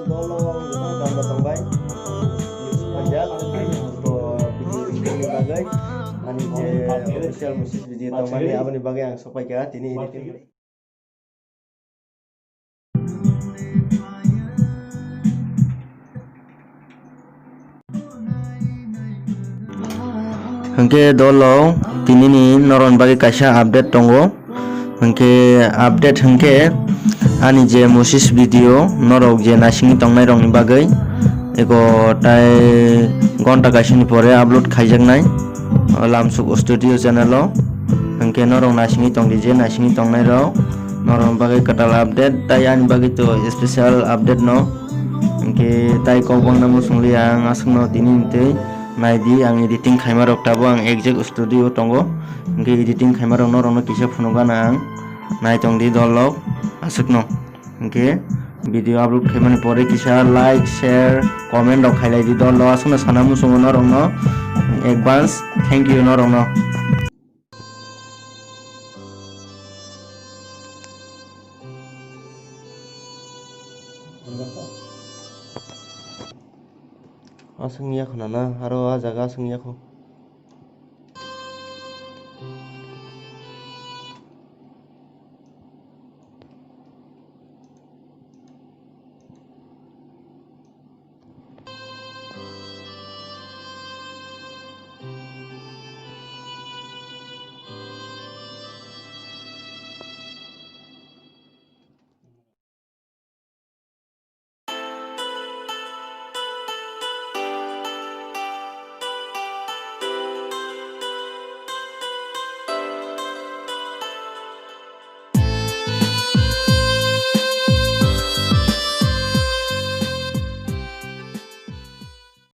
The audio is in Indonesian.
dolong goodang download tongbai pajak untuk video ini bagai ani je official musik video tongmani abani bagai yang sopai kira tini editing hengke dolo tini ni noron bagi kaisa update tongo hengke update hengke ani je musis video norok je nasing tongnai rong ni bagai eko tai gonta kaisini pore upload khaijaknai lamsuk studio channel o hengke norok nasingi tongdi je nasingi tongnai rok norok bagai katal update tai ani bagai to special update no hengke tai kobang namu sungli ang asung no tini tei naidi ang editing khaimarok tabo ang exact studio tongo hengke editing khaimarok norok no kisa phunugana ang nai tongdi dolok asukno hengke video upload khaimani pore kisa like share comment rok khailai di dolo asukno sanamu sungo norok no advance thank you norok no asungnya khana na aro a jaga asungnya kho